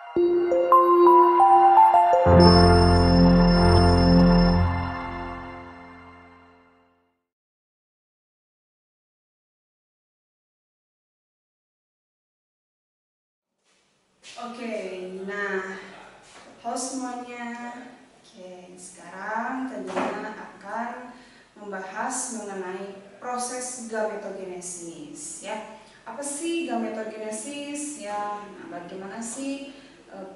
Oke, nah, halo semuanya. Oke, sekarang Kajina akan membahas mengenai proses gametogenesis, ya. Apa sih gametogenesis? Ya, nah, bagaimana sih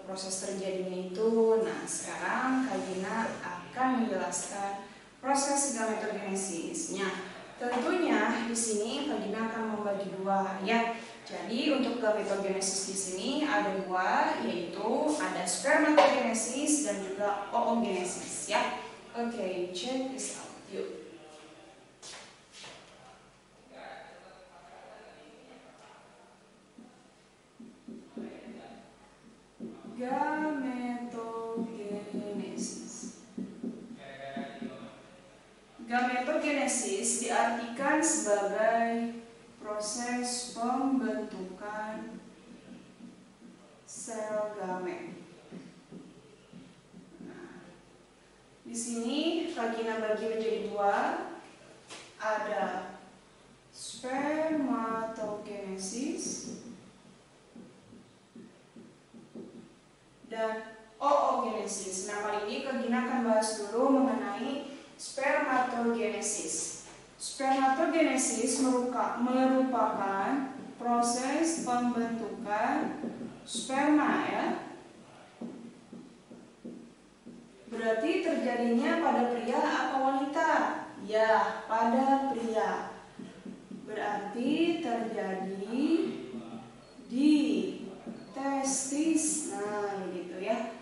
proses terjadinya itu? Nah, sekarang Kajina akan menjelaskan proses gametogenesisnya. Tentunya di sini Kajina akan membagi dua, ya. Jadi untuk gametogenesis di sini ada dua, yaitu ada spermatogenesis dan juga oogenesis, ya. Oke, check this out. Yuk. Gametogenesis. Gametogenesis diartikan sebagai proses pembentukan sel gamet. Nah, di sini Kajina bagi menjadi dua, ada spermatogenesis dan oogenesis. Nah, kali ini Kajina akan bahas dulu mengenai spermatogenesis. Spermatogenesis merupakan proses pembentukan sperma, ya. Berarti terjadinya pada pria atau wanita? Ya, pada pria. Berarti terjadi di testis. Nah, begitu ya.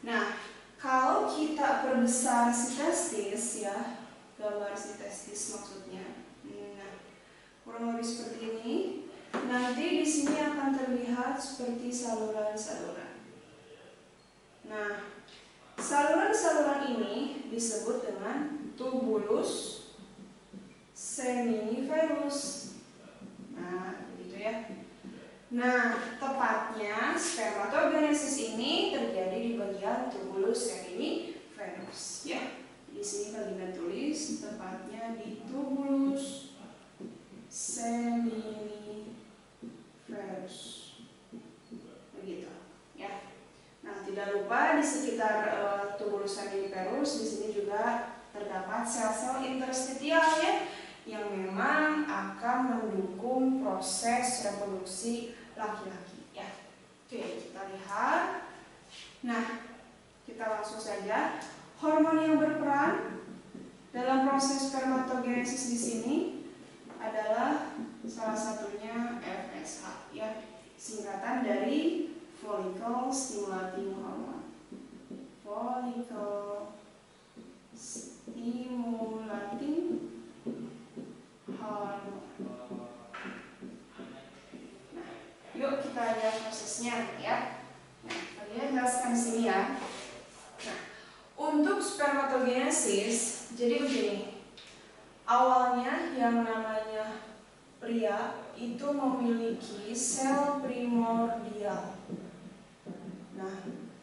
Nah, kalau kita perbesar si testis, ya, gambar si testis maksudnya. Nah, kurang lebih seperti ini. Nanti di sini akan terlihat seperti saluran-saluran. Nah, saluran-saluran ini disebut dengan tubulus seminiferus. Nah, begitu ya. Nah, tepatnya spermatogenesis ini terjadi di bagian tubulus seminiferus, ya. Di sini Kajina tulis tepatnya di tubulus seminiferus. Begitu, ya. Nah, tidak lupa di sekitar tubulus seminiferus di sini juga terdapat sel-sel interstitial, ya, yang memang akan mendukung proses reproduksi laki-laki, ya. Oke, kita lihat. Nah, kita langsung saja. Hormon yang berperan dalam proses spermatogenesis di sini adalah salah satunya FSH, ya, singkatan dari follicle stimulating hormone. Follicle stimulating hormone. Nah, yuk kita lihat prosesnya, ya. Nah, kalian jelaskan di sini, ya. Nah, untuk spermatogenesis, jadi begini. Awalnya yang namanya pria itu memiliki sel primordial. Nah,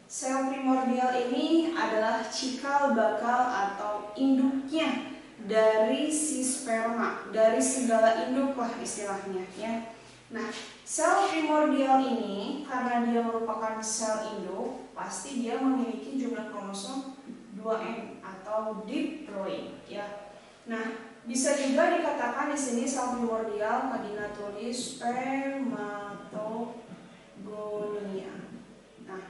sel primordial ini adalah cikal bakal atau induknya dari si sperma, dari segala induk lah istilahnya, ya. Nah, sel primordial ini karena dia merupakan sel induk, pasti dia memiliki jumlah kromosom 2N atau diploid, ya. Nah, bisa juga dikatakan di sini sel primordial Kajina tulis spermatogonia. Nah,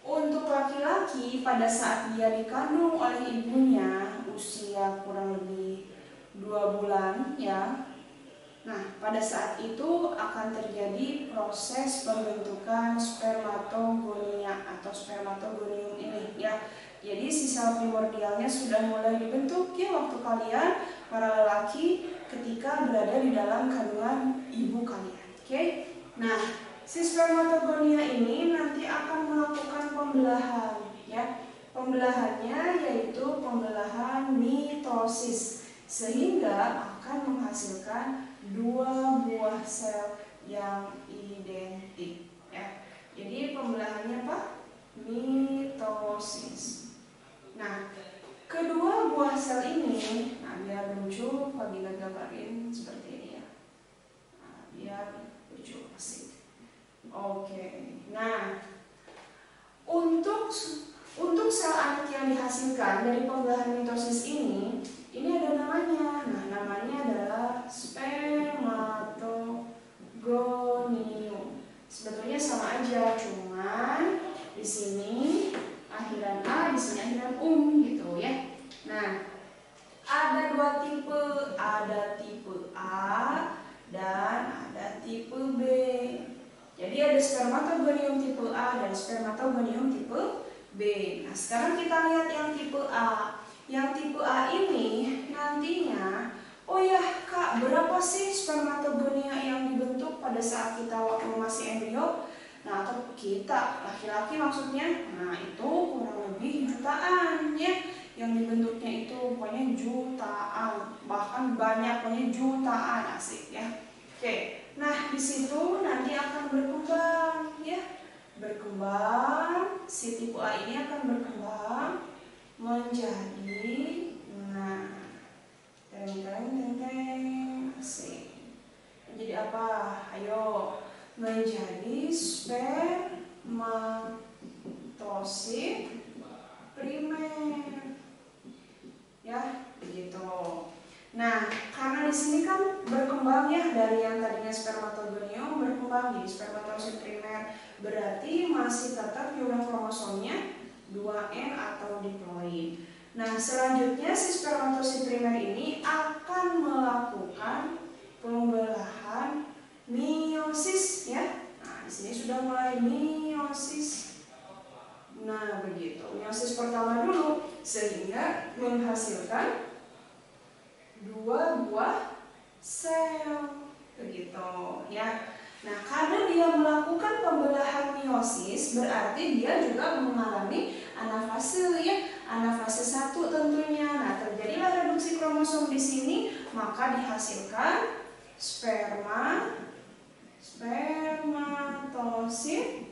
untuk laki-laki pada saat dia dikandung oleh ibunya usia kurang lebih 2 bulan, ya. Nah, pada saat itu akan terjadi proses pembentukan spermatogonia atau spermatogonium ini, ya. Jadi si sel primordialnya sudah mulai dibentuk, ya, waktu kalian para lelaki ketika berada di dalam kandungan ibu kalian. Oke? Nah, si spermatogonia ini nanti akan melakukan pembelahan, ya. Pembelahannya yaitu pembelahan mitosis, sehingga akan menghasilkan 2 buah sel yang identik, ya. Jadi pembelahannya apa? Oke. Nah, untuk sel anak yang dihasilkan dari pembelahan mitosis ini ada namanya. Nah, namanya adalah spermatogonium. Sebetulnya sama aja, cuman di sini akhiran A, di sini akhiran gitu ya. Nah, ada dua tipe, ada tipe A dan ada tipe B. Jadi ada spermatogonium tipe A dan spermatogonium tipe B. Nah, sekarang kita lihat yang tipe A. Yang tipe A ini nantinya, oh ya Kak, berapa sih spermatogonia yang dibentuk pada saat kita waktu masih embrio? Nah, atau kita, laki-laki maksudnya, nah itu kurang lebih jutaan ya. Yang dibentuknya itu pokoknya jutaan, bahkan banyak, pokoknya jutaan, asik ya. Oke, nah di situ nanti akan berkembang ya, berkembang, si tipe A ini akan berkembang menjadi, nah, asik. Menjadi apa? Ayo, menjadi spermatosit primer. Ya, begitu. Nah, karena di sini kan berkembang ya, dari yang tadinya spermatogonium berkembang jadi spermatosit primer, berarti masih tetap jumlah kromosomnya 2N atau diploid. Nah, selanjutnya si spermatosit primer ini akan melakukan pembelahan meiosis ya. Nah, di sini sudah mulai meiosis. Nah, begitu. Meiosis pertama dulu sehingga menghasilkan 2 buah sel. Begitu ya. Nah, karena dia melakukan pembelahan meiosis, berarti dia juga mengalami anafase ya. Anafase 1 tentunya. Nah, terjadilah reduksi kromosom di sini, maka dihasilkan spermatosit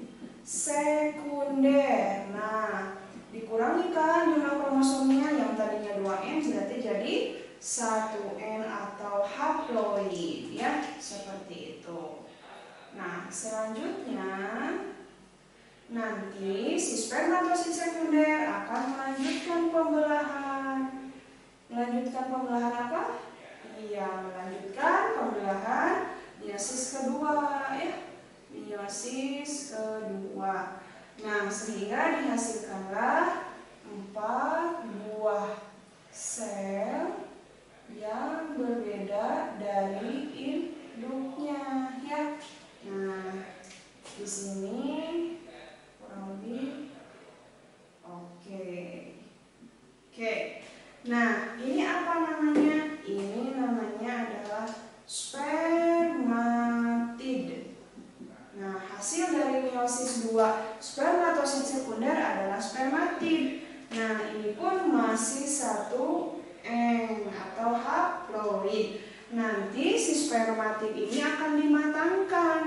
sekunder. Nah, dikurangi kan jumlah kromosomnya yang tadinya 2N berarti jadi 1N atau haploid ya, seperti itu. Nah, selanjutnya nanti si spermatosit sekunder akan melanjutkan pembelahan. Melanjutkan pembelahan apa? Iya, melanjutkan pembelahan meiosis kedua ya. Meiosis kedua. Nah, sehingga dihasilkanlah 4 buah sel yang berbeda dari induknya ya. Nah, di sini kurang lebih oke. Nah, ini apa namanya? Ini namanya adalah spermatid. Nah, hasil dari meiosis 2 spermatosit sekunder adalah spermatid. Nah, ini pun masih 1N atau haploid. Nanti si spermatid ini akan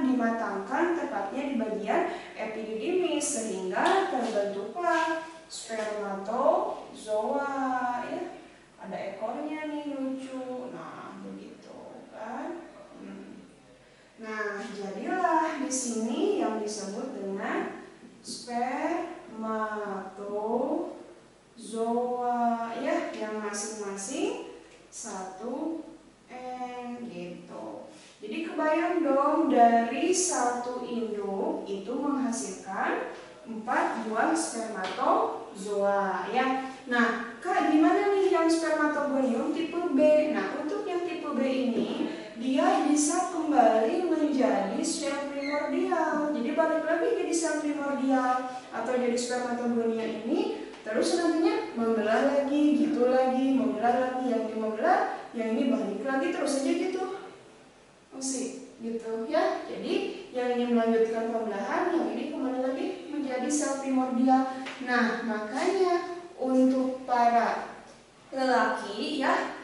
dimatangkan tepatnya di bagian epididymis sehingga terbentuklah spermatozoa ya. Ada ekornya nih, lucu. Nah, begitu kan. Nah, jadilah di sini yang disebut dengan spermatozoa ya, yang masing-masing 1N gitu. Jadi kebayang dong, dari satu induk itu menghasilkan 4 buah spermatozoa ya. Nah, Kak, gimana nih yang spermatogonium tipe B? Nah, untuk yang tipe B ini dia bisa kembali menjadi sel primordial. Jadi balik lagi jadi sel primordial atau jadi spermatogonia ini, terus nantinya membelah lagi, gitu lagi, membelah lagi, yang ini membelah, yang ini balik lagi, terus aja gitu. Masih gitu ya. Jadi yang ini melanjutkan pembelahan, yang ini kembali lagi menjadi sel primordial. Nah, makanya untuk para lelaki ya,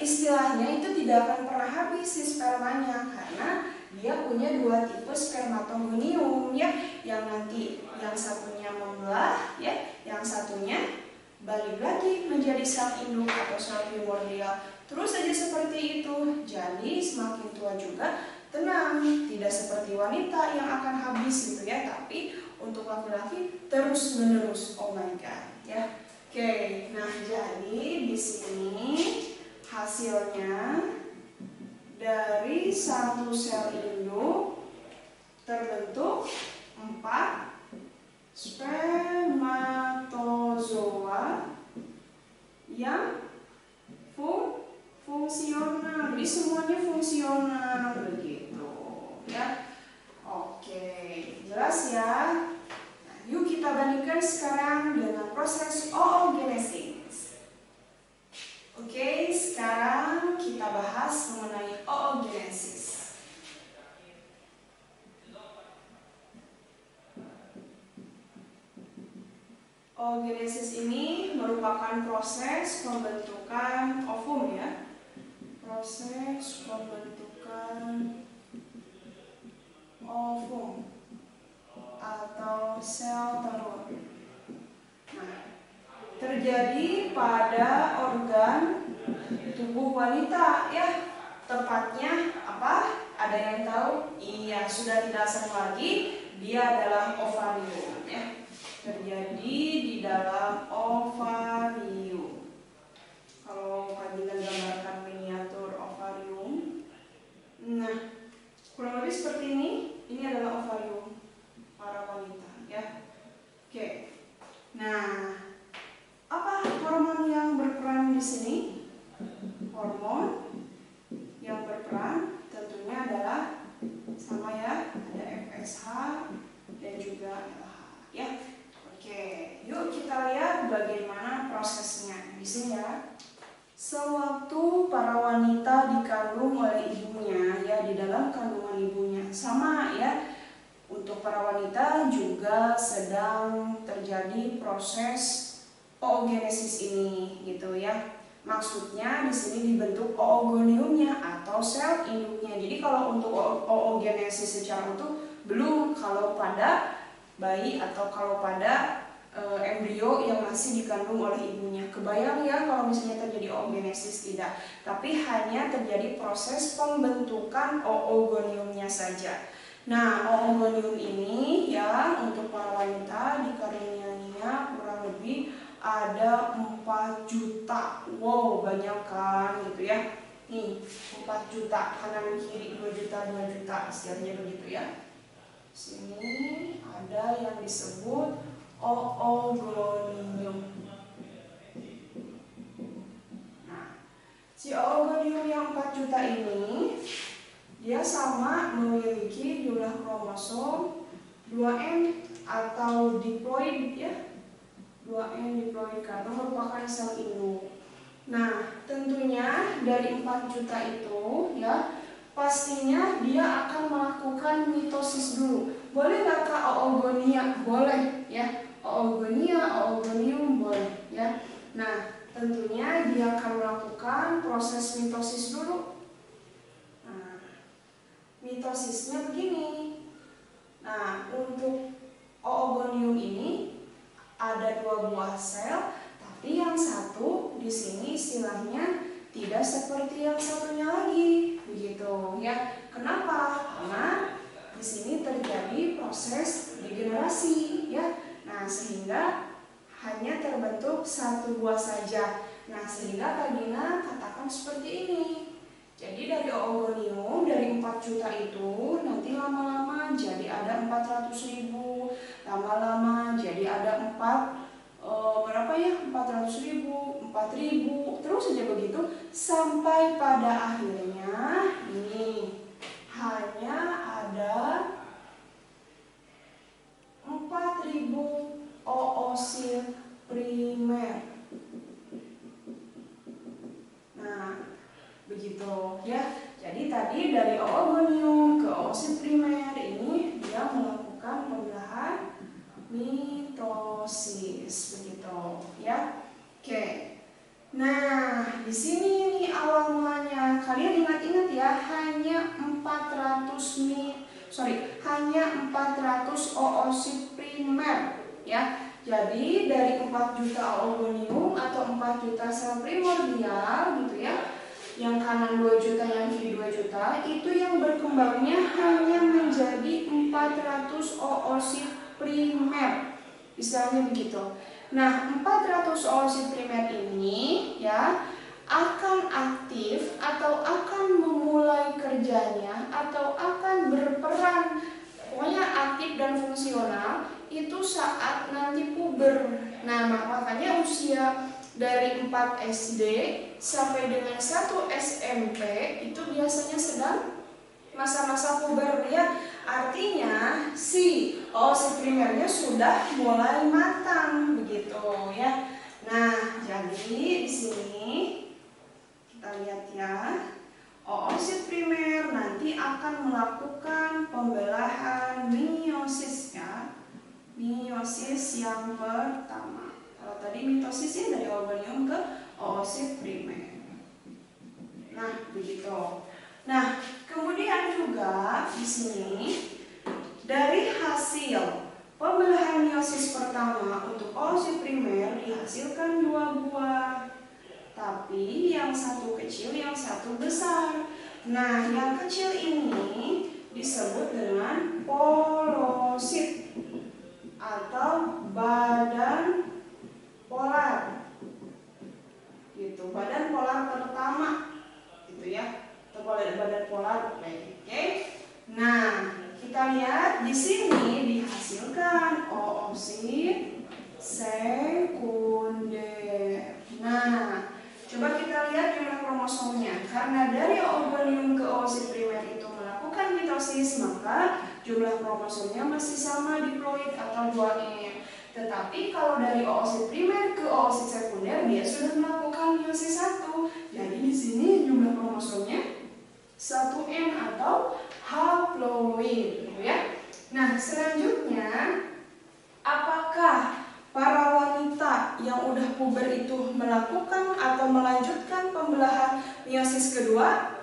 istilahnya itu tidak akan pernah habis si spermanya, karena dia punya 2 tipe spermatogonium ya, yang nanti yang satunya membelah ya, yang satunya balik lagi menjadi sel induk atau sel primordial. Terus saja seperti itu. Jadi semakin tua juga tenang, tidak seperti wanita yang akan habis gitu ya, tapi untuk laki-laki terus menerus. Oh my god, ya. Oke, nah jadi di sini hasilnya dari satu sel induk terbentuk 4 spermatozoa yang fungsional. Jadi semuanya fungsional begitu ya. Oke, jelas ya. Nah, yuk kita bandingkan sekarang dengan proses oogenesis. Oke, sekarang kita bahas mengenai oogenesis. Oogenesis ini merupakan proses pembentukan ovum ya. Proses pembentukan ovum atau sel telur. Nah, terjadi pada organ tubuh wanita ya. Tepatnya apa? Ada yang tahu? Iya, sudah tidak asing lagi, dia adalah ovarium ya. Terjadi di dalam ovarium. Kalau Fadila gambarkan miniatur ovarium, nah kurang lebih seperti ini. Ini adalah ovarium para wanita ya. Oke. Nah, apa hormon yang berperan di sini? Hormon yang berperan tentunya adalah sama ya, ada FSH dan juga LH ya. Oke, yuk kita lihat bagaimana prosesnya di sini ya. Sewaktu para wanita dikandung oleh ibunya ya, di dalam kandungan ibunya sama ya. Untuk para wanita juga sedang terjadi proses oogenesis ini gitu ya. Maksudnya di sini dibentuk oogoniumnya atau sel induknya. Jadi kalau untuk oogenesis secara utuh belum, kalau pada bayi atau kalau pada embrio yang masih dikandung oleh ibunya. Kebayang ya kalau misalnya terjadi oogenesis? Tidak, tapi hanya terjadi proses pembentukan oogoniumnya saja. Nah, oogonium ini ya untuk para wanita dikaruniainya kurang lebih ada 4 juta. Wow, banyak kan gitu ya. Nih, 4 juta kanan kiri, 2 juta, 2 juta, istilahnya begitu ya. Sini ada yang disebut oogonium. Nah, si oogonium yang 4 juta ini dia sama memiliki jumlah kromosom 2N atau diploid ya. 2N diploid karena merupakan sel induk. Nah, tentunya dari 4 juta itu ya pastinya dia akan melakukan mitosis dulu. Boleh nggak Kak oogonia? Boleh ya. Oogonia, oogonium boleh ya. Nah, tentunya dia akan melakukan proses mitosis dulu. Nah, mitosisnya begini. Nah, untuk oogonium ini ada 2 buah sel, tapi yang satu di sini istilahnya tidak seperti yang satunya lagi, begitu ya. Kenapa? Karena di sini terjadi proses degenerasi ya. Nah, sehingga hanya terbentuk 1 buah saja. Nah, sehingga Kagina katakan seperti ini. Jadi dari oogonium dari 4 juta itu nanti lama-lama jadi ada 400.000, lama-lama jadi ada berapa ya? 400.000, 4.000, terus saja begitu sampai pada akhirnya ini hanya ada 4.000 oosit primer. Nah, begitu ya. Jadi tadi dari oogonium ke oosit primer ini dia melakukan pembelahan mitosis begitu ya. Oke. Nah, di sini nih awal mulanya. Kalian ingat-ingat ya, hanya 400 oosit primer ya. Jadi dari 4 juta oogonium atau 4 juta sel primordial gitu ya, yang kanan 2 juta, yang kiri 2 juta, itu yang berkembangnya hanya menjadi 400 oosit primer, istilahnya begitu. Nah, 400 oosit primer ini ya akan aktif atau akan memulai kerjanya atau akan berperan, pokoknya aktif dan fungsional itu saat nanti puber. Nah, makanya usia dari 4 SD sampai dengan 1 SMP itu biasanya sedang masa-masa puber ya. Artinya si oosit primernya sudah mulai matang begitu ya. Nah, jadi di sini kita lihat ya, oosit primer nanti akan melakukan pembelahan meiosis ya. Meiosis yang pertama. Kalau tadi mitosisnya dari organium ke oosit primer. Nah, begitu. Nah, kemudian juga di sini dari hasil pembelahan meiosis pertama untuk oosit primer dihasilkan 2 buah. Tapi yang satu kecil, yang satu besar. Nah, yang kecil ini disebut dengan polosit atau badan polar. Gitu, badan polar pertama. Gitu ya. Atau badan polar. Oke. Nah, kita lihat di sini dihasilkan oosit sekunder. Nah, coba kita lihat jumlah kromosomnya. Karena dari organium ke oosit primer itu melakukan mitosis, maka jumlah kromosomnya masih sama diploid atau 2N. Tetapi kalau dari oosit primer ke oosit sekunder dia sudah melakukan meiosis 1. Jadi di sini jumlah kromosomnya 1N atau haploid, gitu ya. Nah, selanjutnya apakah para wanita yang udah puber itu melakukan atau melanjutkan pembelahan meiosis kedua?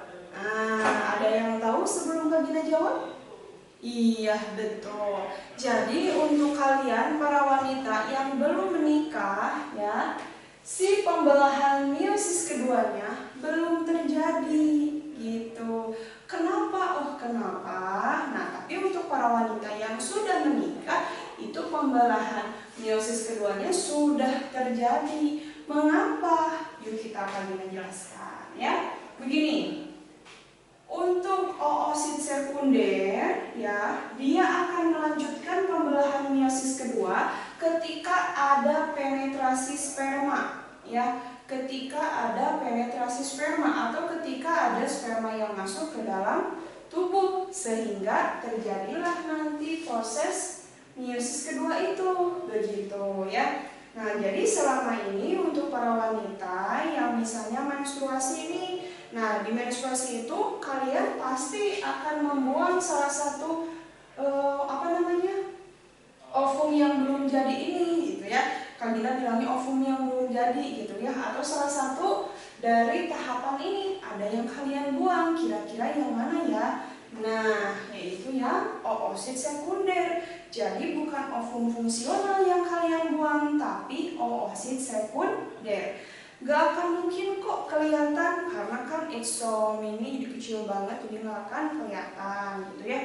Ada yang tahu sebelum Kak Gina jawab? Iya, betul. Jadi untuk kalian para wanita yang belum menikah ya, si pembelahan meiosis keduanya belum terjadi gitu. Kenapa? Kenapa? Nah, tapi untuk para wanita yang sudah menikah itu pembelahan meiosis keduanya sudah terjadi. Mengapa? Yuk kita akan menjelaskan ya. Begini. Untuk oosit sekunder ya, dia akan melanjutkan pembelahan meiosis kedua ketika ada penetrasi sperma ya. Ketika ada penetrasi sperma atau ketika ada sperma yang masuk ke dalam tubuh sehingga terjadilah nanti proses meiosis kedua itu begitu ya. Nah, jadi selama ini untuk para wanita yang misalnya menstruasi ini, nah di menstruasi itu kalian pasti akan membuang salah satu ovum yang belum jadi ini gitu ya. Kalian bilangnya ovum yang belum jadi gitu ya, atau salah satu dari tahapan ini ada yang kalian buang, kira-kira yang mana ya? Nah, yaitu yang oosit sekunder. Jadi bukan ovum fungsional yang kalian buang, tapi oosit sekunder. Gak akan mungkin kok kelihatan karena kan it's so mini, jadi kecil banget, jadi gak akan kelihatan gitu ya.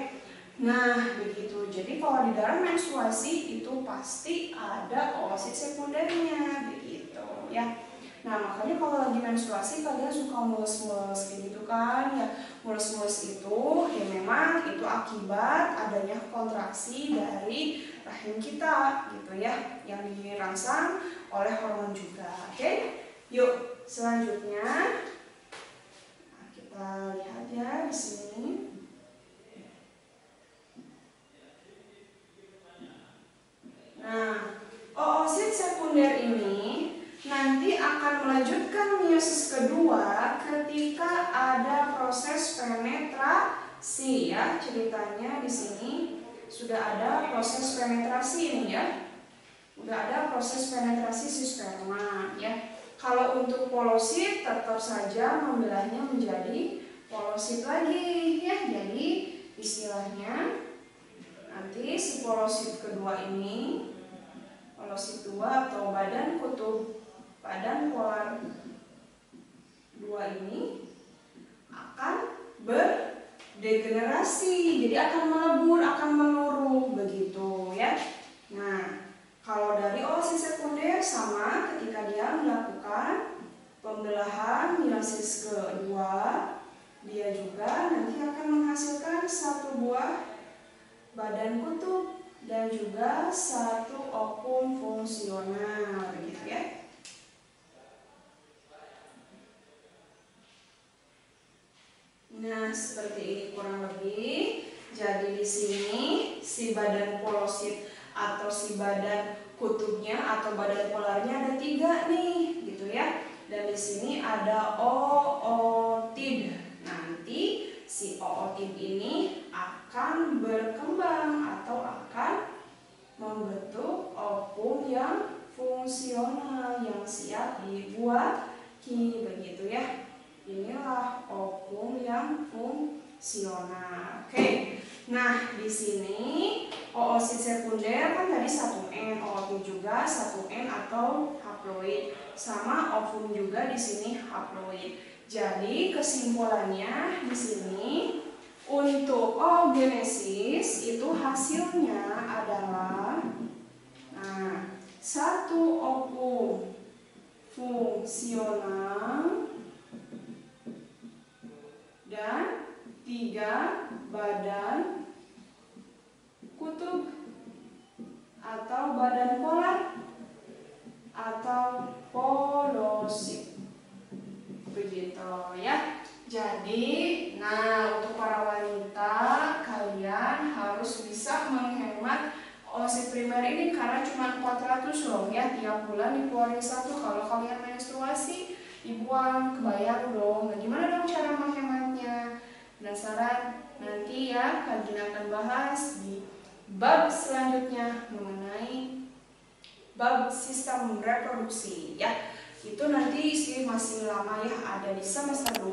Nah, begitu. Jadi kalau di dalam menstruasi itu pasti ada oosit sekundernya begitu ya. Nah, makanya kalau lagi menstruasi kalian suka mulus-mulus kayak gitu kan ya. Mulus-mulus itu ya memang itu akibat adanya kontraksi dari rahim kita gitu ya, yang dirangsang oleh hormon juga. Oke? Yuk, selanjutnya nah, kita lihat ya di sini. Nah, oosit sekunder ini nanti akan melanjutkan meiosis kedua ketika ada proses penetrasi ya. Ceritanya di sini sudah ada proses penetrasi ini ya. Udah ada proses penetrasi si sperma ya. Kalau untuk polosit tetap saja membelahnya menjadi polosit lagi ya. Jadi istilahnya nanti si polosit kedua ini, polosit 2 atau badan kutub, badan polar 2 ini akan berdegenerasi, jadi akan melebur, akan meluruh begitu ya. Nah, kalau dari oosit sekunder sama ketika dia melakukan pembelahan meiosis kedua, dia juga nanti akan menghasilkan satu buah badan kutub dan juga satu opung fungsional begitu ya. Nah, seperti ini kurang lebih. Jadi di sini si badan polosit atau si badan kutubnya atau badan polarnya ada 3 nih, gitu ya. Dan di sini ada ootid. Nanti si ootid ini akan berkembang atau akan membentuk opung yang fungsional yang siap dibuahi begitu ya. Inilah opung yang fungsional. Oke. Nah, di sini oosit sekunder kan tadi 1N, ootid juga 1N atau haploid. Sama ovum juga di sini haploid. Jadi kesimpulannya di sini untuk oogenesis itu hasilnya adalah satu opung fungsional dan 3 badan kutub atau badan polar atau polosit begitu ya. Jadi untuk para wanita kalian harus bisa menghemat oosit primer ini karena cuma 400 loh ya, tiap bulan dikeluarin 1. Kalau kalian menstruasi dibuang, kebayang dong. Nah, gimana dong cara menghematnya? Penasaran? Nanti ya kalian akan bahas di bab selanjutnya mengenai bab sistem reproduksi ya. Itu nanti sih masih lama ya, ada di semester 2.